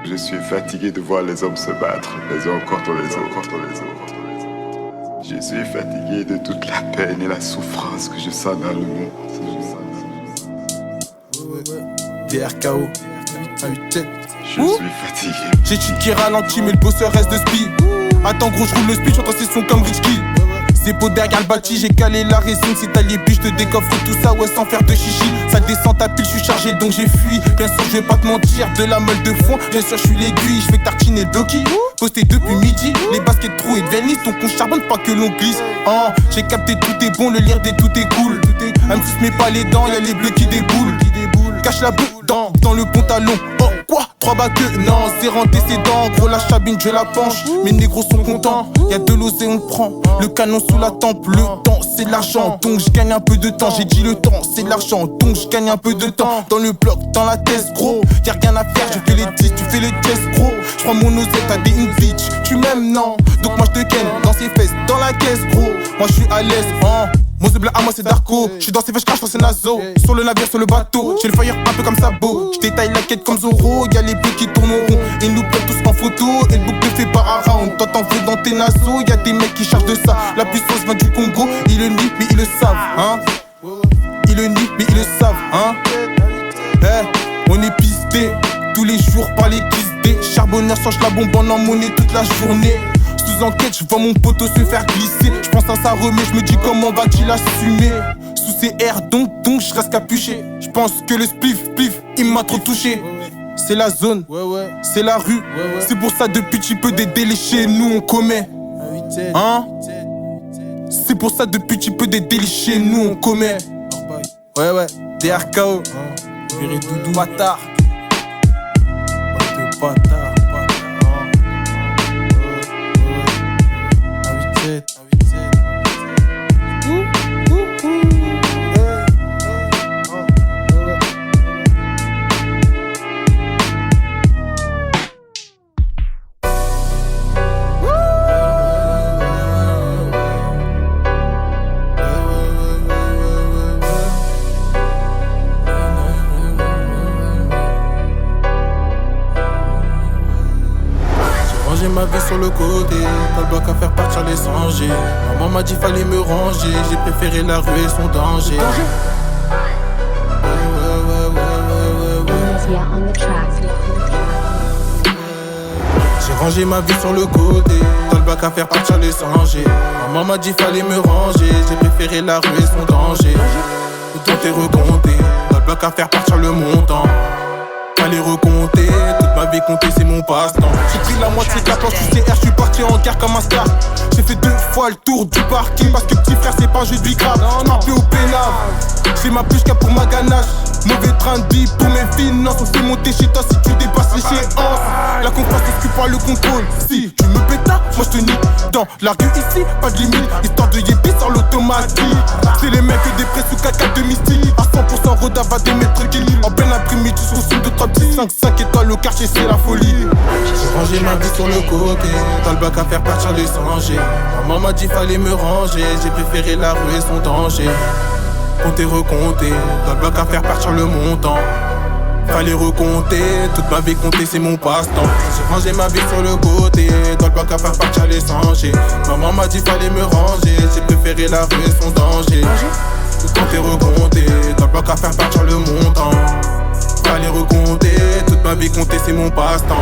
Je suis fatigué de voir les hommes se battre, les uns contre les autres. Je suis fatigué de toute la peine et la souffrance que je sens dans le monde. DRKO, je suis fatigué. J'ai cheat qui ralentit mais le bosseur reste de spi. Attends gros, je roule le speed, j'entends ces sons comme Rich Kid. C'est beau derrière le bâti, j'ai calé la résine. Si t'as les biches, je te décoffre tout ça, ouais, sans faire de chichi. Ça descend ta pile, je suis chargé donc j'ai fui. Bien sûr, je vais pas te mentir, de la meule de fond. Bien sûr, je suis l'aiguille, je fais tartiner le doki. Posté depuis midi, les baskets trouées de vernis. Donc on charbonne pas que l'on glisse. J'ai capté tout est bon, le lire des tout est cool. Elle me suce mais pas les dents, y'a les bleus qui déboulent. Cache la boue dans le pantalon. Oh quoi, 3 bacs, non, c'est antécédent. Gros la chabine, je la penche. Mes négros sont contents, y'a de l'osé, on prend. Le canon sous la tempe, le temps c'est l'argent. Donc je gagne un peu de temps, j'ai dit le temps c'est l'argent. Donc je gagne un peu de temps. Dans le bloc, dans la thèse gros. Y'a rien à faire, je fais les 10, tu fais les tests gros. J'prends mon osette, t'as des une bitch. Tu m'aimes non, donc moi je te ken. Dans ses fesses, dans la caisse gros. Moi je suis à l'aise, Mon zebla à moi c'est Darko. J'suis dans ses fesses, j'crache, c'est Nazo. Sur le navire, sur le bateau. J'ai le fire un peu comme Sabo. J'détaille la quête comme Zoro. Y'a les bleus qui tournent rond. Ils nous prennent tous en photo. Et le bouc te fait pas un round. Toi t'en fais dans tes naseaux. Y'a des mecs qui chargent de ça. La puissance vient du Congo. Ils le nient mais ils le savent, Ils le nient mais ils le savent, on est pisté tous les jours par les quistés. Charbonneur change la bombe en emmonnaie toute la journée. Sous enquête, je vois mon poteau se faire glisser. Je pense à ça remet, je me dis comment va-t-il assumer. Sous ces airs, donc, je reste capuché. Je pense que le spliff, il m'a trop touché. C'est la zone, c'est la rue. C'est pour ça depuis petit peu des délais chez nous on commet. C'est pour ça depuis petit peu des délais chez nous on commet. Ouais, DRKO, Viré Doudou, bâtard. Bâtard. J'ai ma vie sur le côté, pas le bloc à faire partir les sangers. Maman m'a dit fallait me ranger, j'ai préféré la rue et son danger. J'ai rangé ma vie sur le côté, pas le bloc à faire partir les sangers. Maman m'a dit fallait me ranger, j'ai préféré la rue et son danger. Tout est recompté, pas le bloc à faire partir le montant. Fallait recompter, toute ma vie compter c'est mon passe-temps. J'ai pris la moitié de la planche du CR, j'suis parti en guerre comme un star. J'ai fait 2 fois le tour du parking parce que petit frère c'est pas un jeu de vie grave. J'm'appelle au pénal, j'ai ma puce pour ma ganache. Mauvais train de vie pour mes finances. On fait monter chez toi si tu dépasses l'échéance. La confiance excuse par le contrôle. Si tu me pétas, moi je te nique. Dans la rue ici, pas de limite. Histoire de yébi sans l'automatique. C'est les mecs des presse sous caca de mystique. À 100% Roda va des mètres qui en plein après-midi sur signe de 3 petits 5 étoiles au quartier c'est la folie. J'ai rangé ma vie sur le côté. Dans le bac à faire partir les sangers. Maman m'a dit fallait me ranger. J'ai préféré la rue et son danger. Compter, recompter, dans le bloc à faire partir le montant. Fallait recompter, toute ma vie compter c'est mon passe-temps. J'ai rangé ma vie sur le côté, dans le bloc à faire partir les sangers. Maman m'a dit fallait me ranger, j'ai préféré la rue et son danger. Compter, recompter, dans le bloc à faire partir le montant. Fallait recompter, toute ma vie compter c'est mon passe-temps.